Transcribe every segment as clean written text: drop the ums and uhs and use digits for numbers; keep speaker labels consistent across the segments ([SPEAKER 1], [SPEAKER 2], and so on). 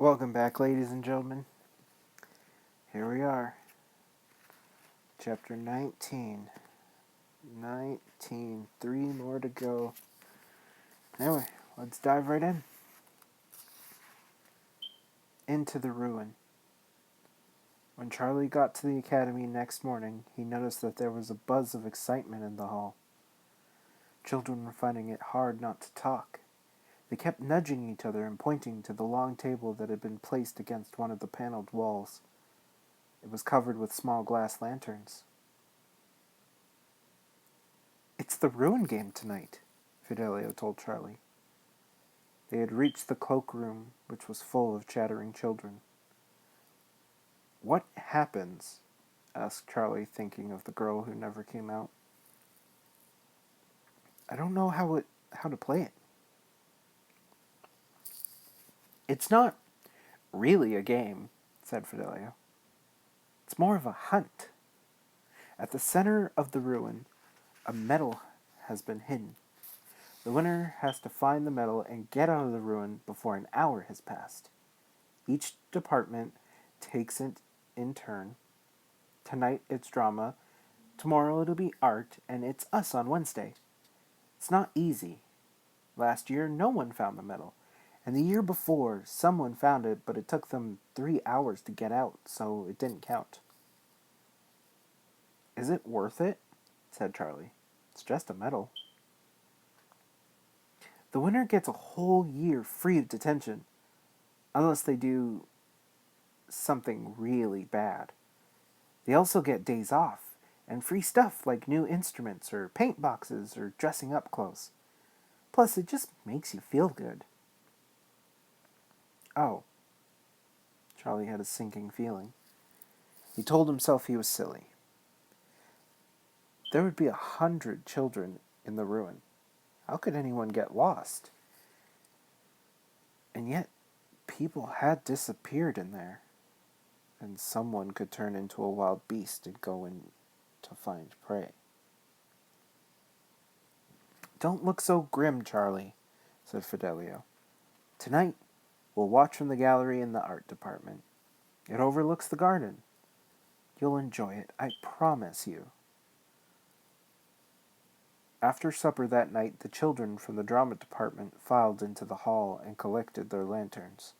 [SPEAKER 1] Welcome back, ladies and gentlemen. Here we are. Chapter 19. 19. 3 more to go. Anyway, let's dive right in. Into the ruin. When Charlie got to the academy next morning, he noticed that there was a buzz of excitement in the hall. Children were finding it hard not to talk. They kept nudging each other and pointing to the long table that had been placed against one of the paneled walls. It was covered with small glass lanterns. "It's the ruin game tonight," Fidelio told Charlie. They had reached the cloakroom, which was full of chattering children. "What happens?" asked Charlie, thinking of the girl who never came out. "I don't know how to play it." "It's not really a game," said Fidelio. "It's more of a hunt. At the center of the ruin, a medal has been hidden. The winner has to find the medal and get out of the ruin before an hour has passed. Each department takes it in turn. Tonight it's drama, tomorrow it'll be art, and it's us on Wednesday. It's not easy. Last year, no one found the medal. And the year before, someone found it, but it took them 3 hours to get out, so it didn't count." "Is it worth it?" said Charlie. "It's just a medal." "The winner gets a whole year free of detention, unless they do something really bad. They also get days off, and free stuff like new instruments or paint boxes or dressing up clothes. Plus, it just makes you feel good." "Oh." Charlie had a sinking feeling. He told himself he was silly. There would be 100 children in the ruin. How could anyone get lost? And yet, people had disappeared in there. And someone could turn into a wild beast and go in to find prey. "Don't look so grim, Charlie," said Fidelio. "Tonight, we'll watch from the gallery in the art department. It overlooks the garden. You'll enjoy it, I promise you." After supper that night, the children from the drama department filed into the hall and collected their lanterns.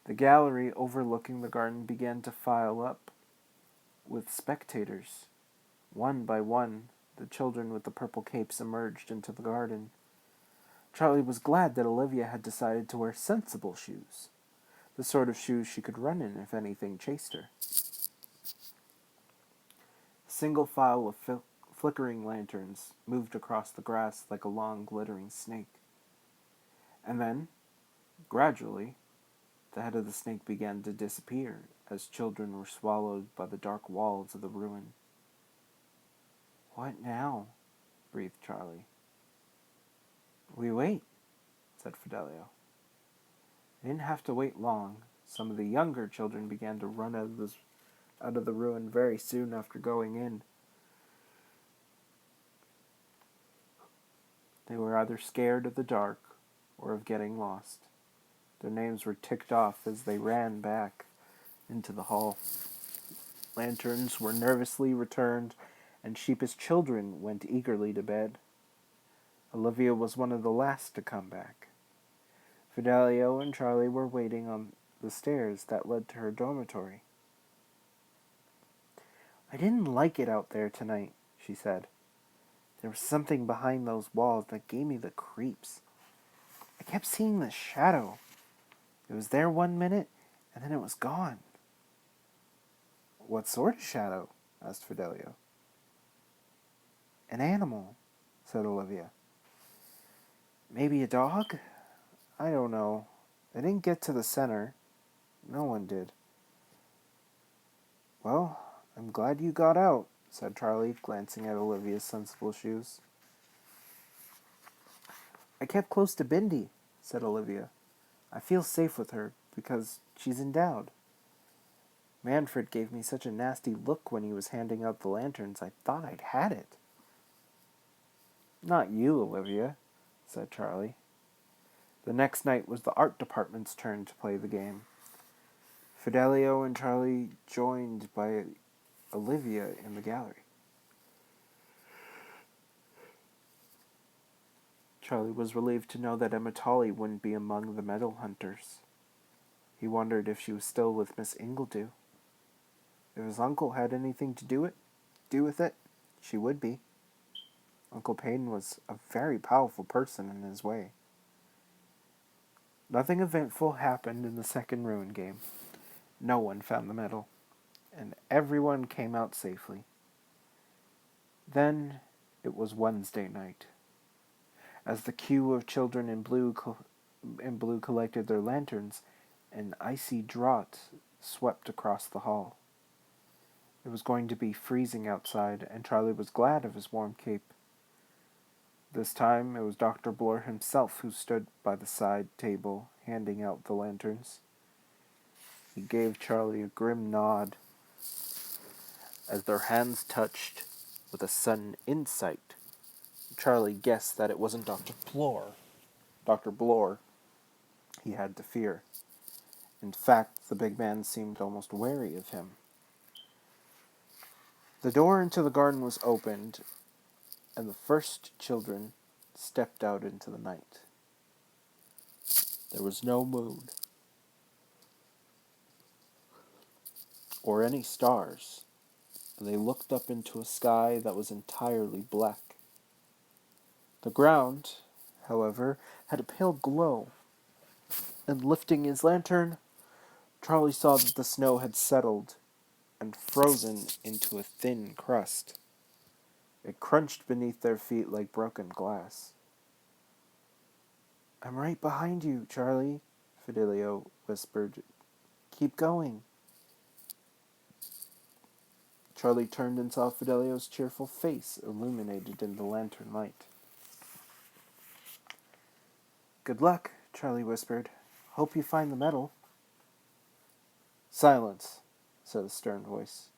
[SPEAKER 1] The gallery overlooking the garden began to file up with spectators. One by one, the children with the purple capes emerged into the garden. Charlie was glad that Olivia had decided to wear sensible shoes, the sort of shoes she could run in if anything chased her. A single file of flickering lanterns moved across the grass like a long, glittering snake. And then, gradually, the head of the snake began to disappear as children were swallowed by the dark walls of the ruin. "What now?" breathed Charlie. "We wait," said Fidelio. They didn't have to wait long. Some of the younger children began to run out of the ruin very soon after going in. They were either scared of the dark or of getting lost. Their names were ticked off as they ran back into the hall. Lanterns were nervously returned, and sheepish children went eagerly to bed. Olivia was one of the last to come back. Fidelio and Charlie were waiting on the stairs that led to her dormitory. "I didn't like it out there tonight," she said. "There was something behind those walls that gave me the creeps. I kept seeing the shadow. It was there one minute, and then it was gone." "What sort of shadow?" asked Fidelio. "An animal," said Olivia. "Maybe a dog? I don't know. I didn't get to the center. No one did." "Well, I'm glad you got out," said Charlie, glancing at Olivia's sensible shoes. "I kept close to Bindi," said Olivia. "I feel safe with her because she's endowed. Manfred gave me such a nasty look when he was handing out the lanterns, I thought I'd had it." "Not you, Olivia," said Charlie. The next night was the art department's turn to play the game. Fidelio and Charlie joined by Olivia in the gallery. Charlie was relieved to know that Emma Tolley wouldn't be among the medal hunters. He wondered if she was still with Miss Ingledew. If his uncle had anything to do with it, she would be. Uncle Payton was a very powerful person in his way. Nothing eventful happened in the second Ruin game. No one found the medal, and everyone came out safely. Then it was Wednesday night. As the queue of children in blue collected their lanterns, an icy draught swept across the hall. It was going to be freezing outside, and Charlie was glad of his warm cape. This time it was Dr. Bloor himself who stood by the side table, handing out the lanterns. He gave Charlie a grim nod as their hands touched with a sudden insight. Charlie guessed that it wasn't Dr. Bloor. Dr. Bloor he had to fear. In fact, the big man seemed almost wary of him. The door into the garden was opened, and the first children stepped out into the night. There was no moon or any stars, and they looked up into a sky that was entirely black. The ground, however, had a pale glow, and lifting his lantern, Charlie saw that the snow had settled and frozen into a thin crust. It crunched beneath their feet like broken glass. "I'm right behind you, Charlie," Fidelio whispered. "Keep going." Charlie turned and saw Fidelio's cheerful face illuminated in the lantern light. "Good luck," Charlie whispered. "Hope you find the medal." "Silence," said a stern voice.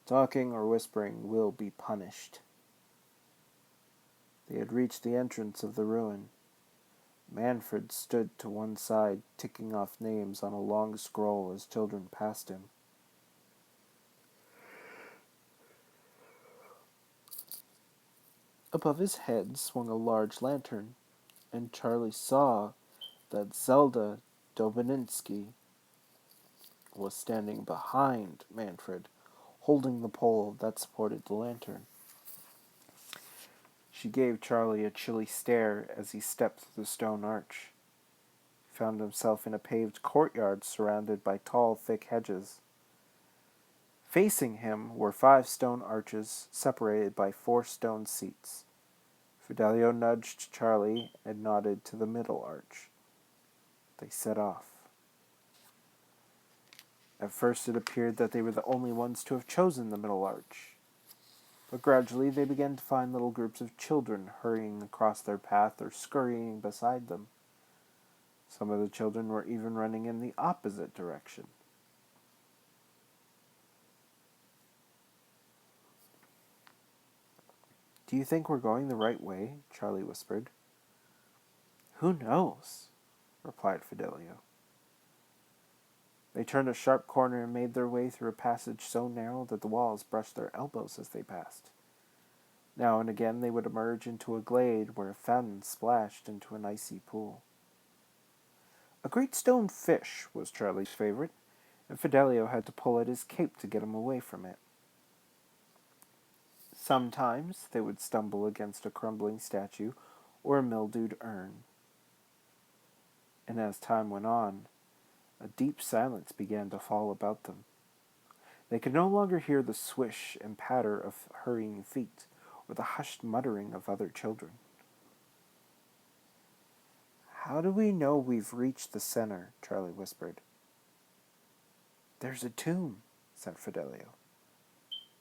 [SPEAKER 1] "Talking or whispering will be punished." They had reached the entrance of the ruin. Manfred stood to one side, ticking off names on a long scroll as children passed him. Above his head swung a large lantern, and Charlie saw that Zelda Dobininsky was standing behind Manfred, holding the pole that supported the lantern. She gave Charlie a chilly stare as he stepped through the stone arch. He found himself in a paved courtyard surrounded by tall, thick hedges. Facing him were 5 stone arches separated by 4 stone seats. Fidelio nudged Charlie and nodded to the middle arch. They set off. At first it appeared that they were the only ones to have chosen the middle arch. But gradually they began to find little groups of children hurrying across their path or scurrying beside them. Some of the children were even running in the opposite direction. "Do you think we're going the right way?" Charlie whispered. "Who knows?" replied Fidelio. They turned a sharp corner and made their way through a passage so narrow that the walls brushed their elbows as they passed. Now and again they would emerge into a glade where a fountain splashed into an icy pool. A great stone fish was Charlie's favorite, and Fidelio had to pull at his cape to get him away from it. Sometimes they would stumble against a crumbling statue or a mildewed urn. And as time went on, a deep silence began to fall about them. They could no longer hear the swish and patter of hurrying feet, or the hushed muttering of other children. "How do we know we've reached the center?" Charlie whispered. "There's a tomb," said Fidelio.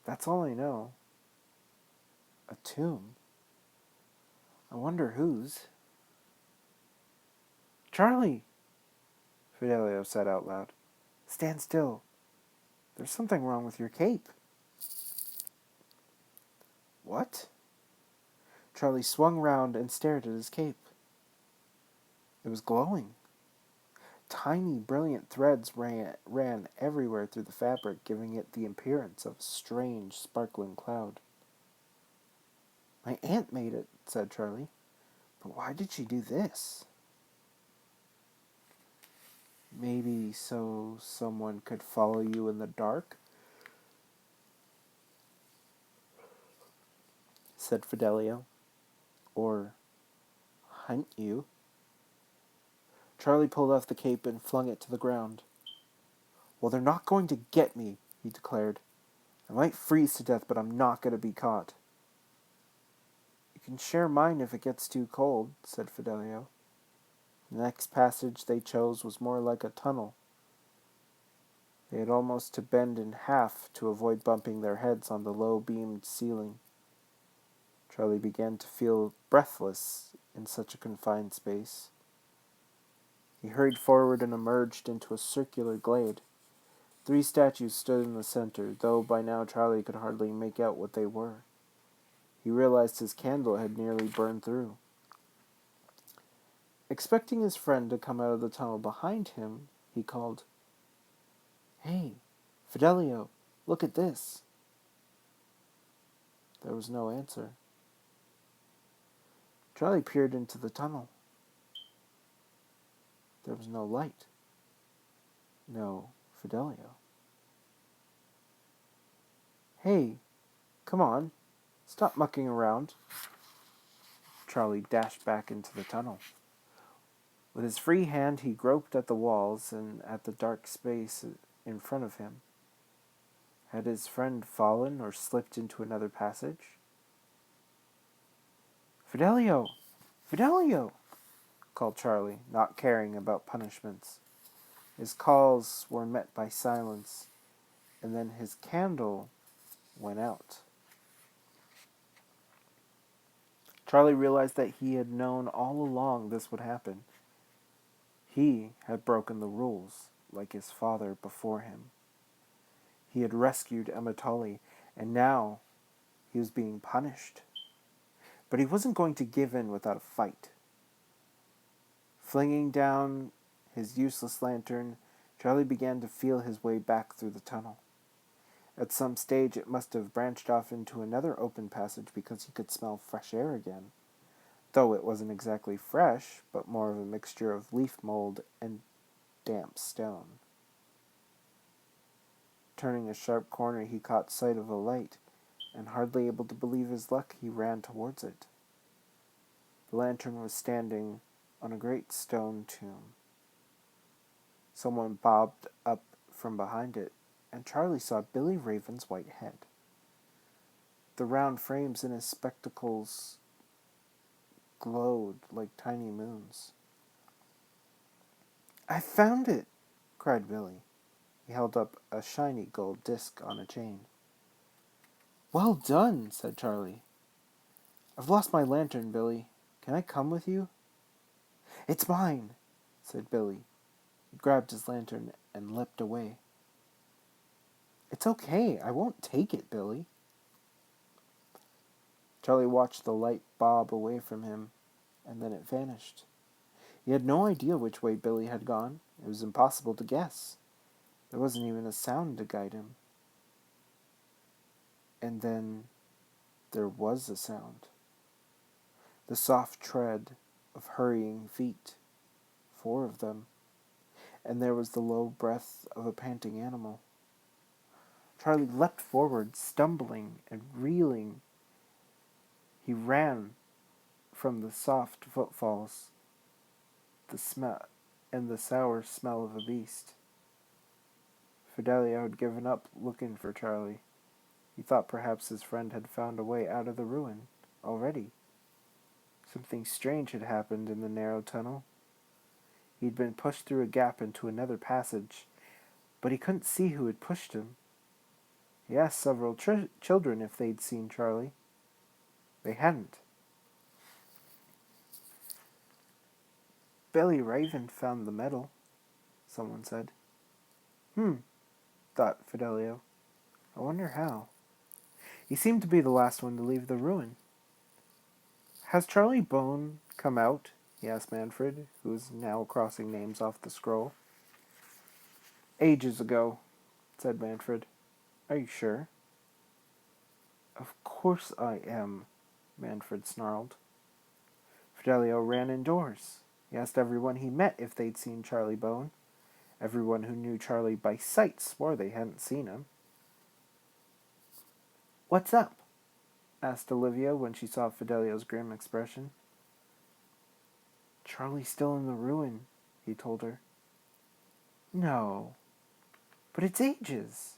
[SPEAKER 1] "That's all I know." "A tomb? I wonder whose." "Charlie!" Fidelio said out loud. "Stand still. There's something wrong with your cape." "What?" Charlie swung round and stared at his cape. It was glowing. Tiny, brilliant threads ran everywhere through the fabric, giving it the appearance of a strange, sparkling cloud. My aunt made it, said Charlie. But why did she do this? Maybe so someone could follow you in the dark, said Fidelio. Or hunt you. Charlie pulled off the cape and flung it to the ground. Well, they're not going to get me, he declared. I might freeze to death, but I'm not going to be caught. You can share mine if it gets too cold, said Fidelio. The next passage they chose was more like a tunnel. They had almost to bend in half to avoid bumping their heads on the low-beamed ceiling. Charlie began to feel breathless in such a confined space. He hurried forward and emerged into a circular glade. 3 statues stood in the center, though by now Charlie could hardly make out what they were. He realized his candle had nearly burned through. Expecting his friend to come out of the tunnel behind him, he called, Hey, Fidelio, look at this. There was no answer. Charlie peered into the tunnel. There was no light. No Fidelio. Hey, come on, stop mucking around. Charlie dashed back into the tunnel. With his free hand, he groped at the walls and at the dark space in front of him. Had his friend fallen or slipped into another passage? Fidelio! Fidelio! Called Charlie, not caring about punishments. His calls were met by silence, and then his candle went out. Charlie realized that he had known all along this would happen. He had broken the rules, like his father before him. He had rescued Emma Tully, and now he was being punished. But he wasn't going to give in without a fight. Flinging down his useless lantern, Charlie began to feel his way back through the tunnel. At some stage it must have branched off into another open passage because he could smell fresh air again, though it wasn't exactly fresh, but more of a mixture of leaf mold and damp stone. Turning a sharp corner, he caught sight of a light, and hardly able to believe his luck, he ran towards it. The lantern was standing on a great stone tomb. Someone bobbed up from behind it, and Charlie saw Billy Raven's white head. The round frames in his spectacles glowed like tiny moons. I found it, cried Billy. He held up a shiny gold disc on a chain. Well done, said Charlie. I've lost my lantern, Billy. Can I come with you? It's mine, said Billy. He grabbed his lantern and leapt away. It's okay. I won't take it, Billy. Charlie watched the light bob away from him, and then it vanished. He had no idea which way Billy had gone. It was impossible to guess. There wasn't even a sound to guide him. And then there was a sound. The soft tread of hurrying feet, 4 of them, and there was the low breath of a panting animal. Charlie leapt forward, stumbling and reeling. He ran from the soft footfalls, the smell, and the sour smell of a beast. Fidelio had given up looking for Charlie. He thought perhaps his friend had found a way out of the ruin already. Something strange had happened in the narrow tunnel. He'd been pushed through a gap into another passage, but he couldn't see who had pushed him. He asked several children if they'd seen Charlie. They hadn't. Billy Raven found the medal, someone said. Thought Fidelio. I wonder how. He seemed to be the last one to leave the ruin. Has Charlie Bone come out? he asked Manfred, who was now crossing names off the scroll. Ages ago, said Manfred. Are you sure? Of course I am, Manfred snarled. Fidelio ran indoors. He asked everyone he met if they'd seen Charlie Bone. Everyone who knew Charlie by sight swore they hadn't seen him. What's up? Asked Olivia when she saw Fidelio's grim expression. Charlie's still in the ruin, he told her. No, but it's ages.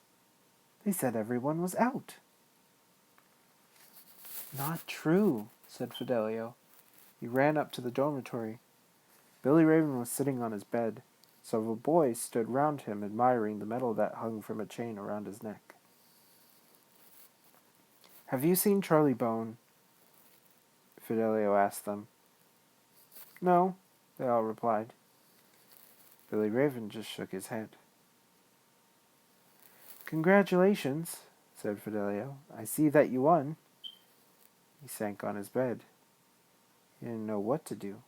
[SPEAKER 1] They said everyone was out. Not true, said Fidelio. He ran up to the dormitory. Billy Raven was sitting on his bed. Several boys stood round him, admiring the medal that hung from a chain around his neck. Have you seen Charlie Bone? Fidelio asked them. No, they all replied. Billy Raven just shook his head. Congratulations, said Fidelio. I see that you won. He sank on his bed. He didn't know what to do.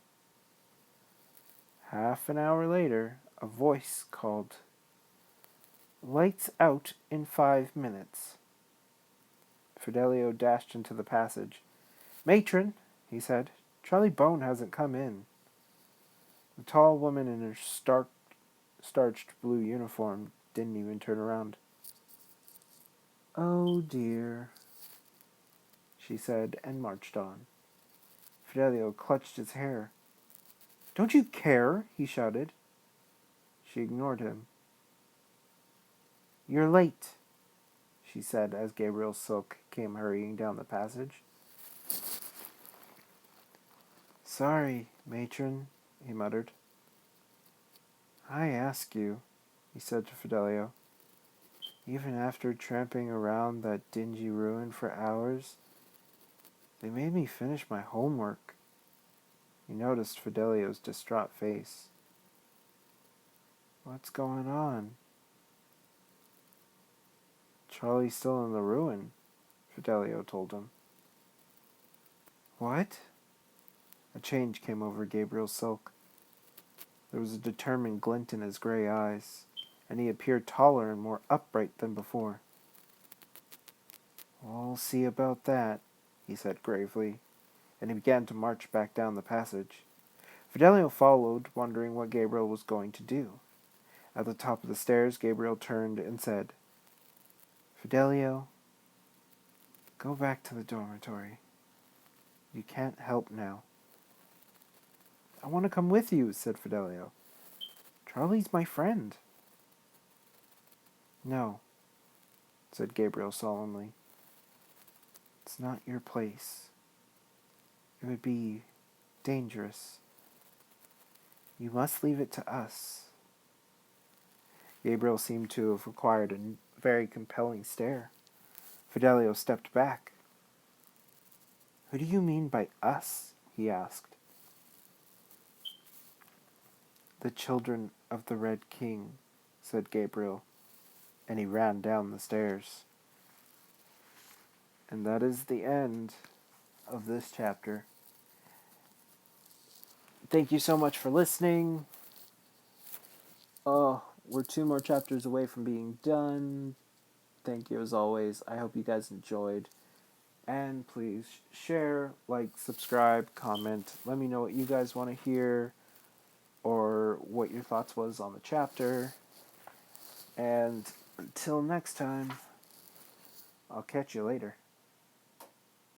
[SPEAKER 1] Half an hour later, a voice called, Lights out in 5 minutes. Fidelio dashed into the passage. Matron, he said, Charlie Bone hasn't come in. The tall woman in her starched blue uniform didn't even turn around. Oh dear, she said, and marched on. Fidelio clutched his hair. Don't you care? He shouted. She ignored him. You're late, she said as Gabriel Silk came hurrying down the passage. Sorry, matron, he muttered. I ask you, he said to Fidelio, even after tramping around that dingy ruin for hours, they made me finish my homework. He noticed Fidelio's distraught face. What's going on? Charlie's still in the ruin, Fidelio told him. What? A change came over Gabriel Silk. There was a determined glint in his gray eyes, and he appeared taller and more upright than before. We'll see about that, he said gravely, and he began to march back down the passage. Fidelio followed, wondering what Gabriel was going to do. At the top of the stairs, Gabriel turned and said, Fidelio, go back to the dormitory. You can't help now. I want to come with you, said Fidelio. Charlie's my friend. No, said Gabriel solemnly. It's not your place. It would be dangerous. You must leave it to us. Gabriel seemed to have acquired a very compelling stare. Fidelio stepped back. Who do you mean by us? He asked. The children of the Red King, said Gabriel, and he ran down the stairs. And that is the end of this chapter. Thank you so much for listening. We're 2 more chapters away from being done. Thank you as always. I hope you guys enjoyed. And please share, like, subscribe, comment. Let me know what you guys want to hear or what your thoughts was on the chapter. And until next time, I'll catch you later.